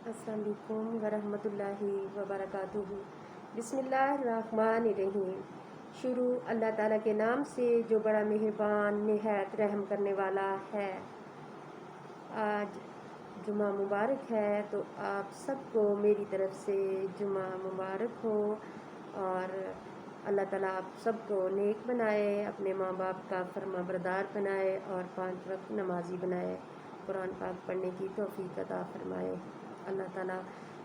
السلام علیکم ورحمۃ اللہ وبرکاتہ۔ بسم اللہ الرحمن الرحیم۔ شروع اللہ تعالیٰ کے نام سے جو بڑا مہربان نہایت رحم کرنے والا ہے۔ آج جمعہ مبارک ہے تو آپ سب کو میری طرف سے جمعہ مبارک ہو، اور اللہ تعالیٰ آپ سب کو نیک بنائے، اپنے ماں باپ کا فرما بردار بنائے اور 5 وقت نمازی بنائے، قرآن پاک پڑھنے کی توفیق عطا فرمائے۔ اللہ تعالیٰ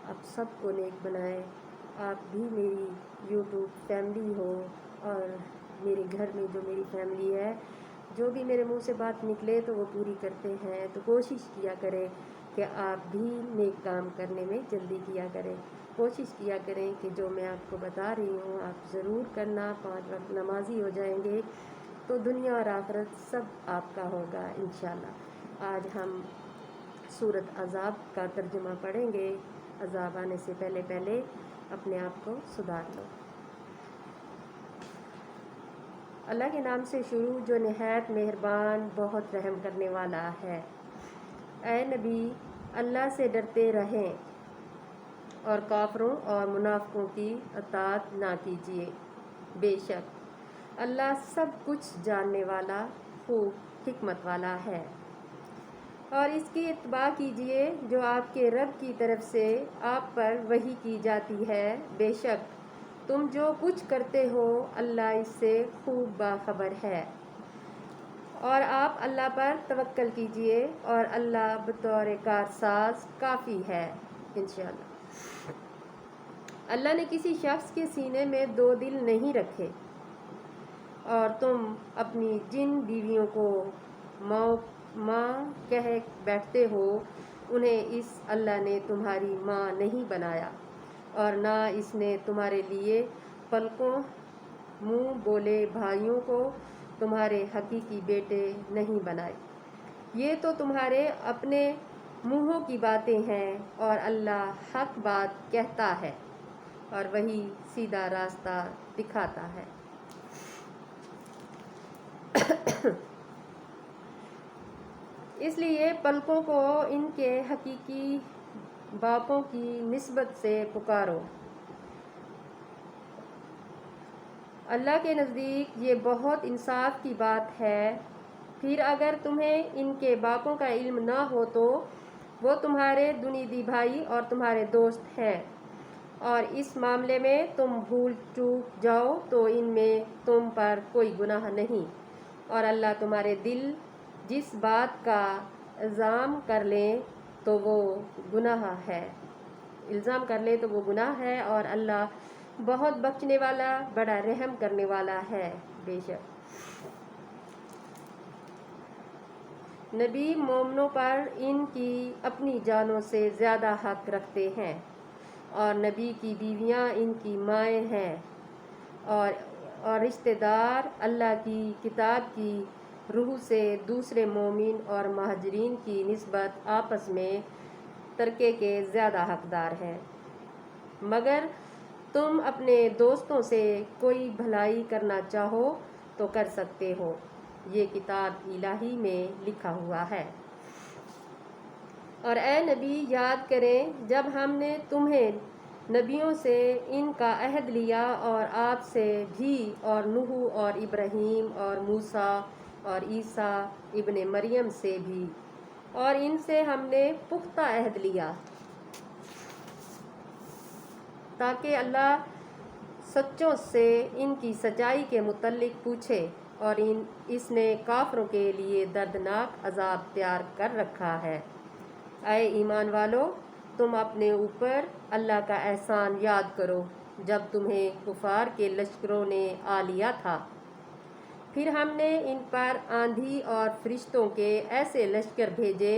آپ سب کو نیک بنائے۔ آپ بھی میری یوٹیوب فیملی ہو، اور میرے گھر میں جو میری فیملی ہے، جو بھی میرے منہ سے بات نکلے تو وہ پوری کرتے ہیں، تو کوشش کیا کریں کہ آپ بھی نیک کام کرنے میں جلدی کیا کریں۔ کوشش کیا کریں کہ جو میں آپ کو بتا رہی ہوں آپ ضرور کرنا۔ 5 وقت نمازی ہو جائیں گے تو دنیا اور آخرت سب آپ کا ہوگا انشاءاللہ۔ آج ہم سورۃ احزاب کا ترجمہ پڑھیں گے۔ عذاب آنے سے پہلے پہلے اپنے آپ کو سدھار لو۔ اللہ کے نام سے شروع جو نہایت مہربان بہت رحم کرنے والا ہے۔ اے نبی، اللہ سے ڈرتے رہیں اور کافروں اور منافقوں کی اطاعت نہ کیجیے۔ بے شک اللہ سب کچھ جاننے والا، خوب حکمت والا ہے۔ اور اس کی اتباع کیجیے جو آپ کے رب کی طرف سے آپ پر وحی کی جاتی ہے۔ بے شک تم جو کچھ کرتے ہو اللہ اس سے خوب باخبر ہے۔ اور آپ اللہ پر توکل کیجیے، اور اللہ بطور کارساز کافی ہے انشاءاللہ۔ اللہ نے کسی شخص کے سینے میں 2 دل نہیں رکھے، اور تم اپنی جن بیویوں کو ماں کہہ بیٹھتے ہو، انہیں اس اللہ نے تمہاری ماں نہیں بنایا، اور نہ اس نے تمہارے لیے پلکوں منہ بولے بھائیوں کو تمہارے حقیقی بیٹے نہیں بنائے۔ یہ تو تمہارے اپنے منہوں کی باتیں ہیں، اور اللہ حق بات کہتا ہے اور وہی سیدھا راستہ دکھاتا ہے۔ اس لیے پلکوں کو ان کے حقیقی باپوں کی نسبت سے پکارو۔ اللہ کے نزدیک یہ بہت انصاف کی بات ہے۔ پھر اگر تمہیں ان کے باپوں کا علم نہ ہو تو وہ تمہارے دنیدی بھائی اور تمہارے دوست ہیں، اور اس معاملے میں تم بھول چوک جاؤ تو ان میں تم پر کوئی گناہ نہیں، اور اللہ تمہارے دل جس بات کا الزام کر لیں تو وہ گناہ ہے، اور اللہ بہت بخشنے والا بڑا رحم کرنے والا ہے۔ بے شک نبی مومنوں پر ان کی اپنی جانوں سے زیادہ حق رکھتے ہیں، اور نبی کی بیویاں ان کی مائیں ہیں، اور رشتہ دار اللہ کی کتاب کی روح سے دوسرے مومن اور مہاجرین کی نسبت آپس میں ترکے کے زیادہ حقدار ہیں۔ مگر تم اپنے دوستوں سے کوئی بھلائی کرنا چاہو تو کر سکتے ہو، یہ کتاب الہی میں لکھا ہوا ہے۔ اور اے نبی، یاد کریں جب ہم نے تمہیں نبیوں سے ان کا عہد لیا، اور آپ سے بھی، اور نوح اور ابراہیم اور موسیٰ اور عیسیٰ ابن مریم سے بھی، اور ان سے ہم نے پختہ عہد لیا تاکہ اللہ سچوں سے ان کی سچائی کے متعلق پوچھے، اور اس نے کافروں کے لیے دردناک عذاب تیار کر رکھا ہے۔ اے ایمان والو، تم اپنے اوپر اللہ کا احسان یاد کرو جب تمہیں کفار کے لشکروں نے آ لیا تھا، پھر ہم نے ان پر آندھی اور فرشتوں کے ایسے لشکر بھیجے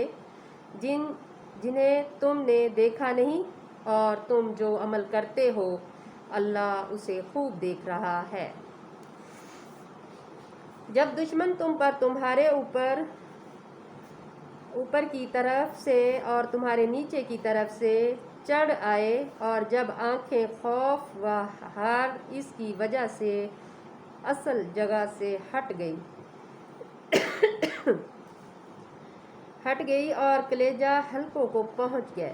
جنہیں تم نے دیکھا نہیں، اور تم جو عمل کرتے ہو اللہ اسے خوب دیکھ رہا ہے۔ جب دشمن تم پر تمہارے اوپر کی طرف سے اور تمہارے نیچے کی طرف سے چڑھ آئے، اور جب آنکھیں خوف و ہار اس کی وجہ سے اصل جگہ سے ہٹ گئی اور کلیجہ حلقوں کو پہنچ گئے،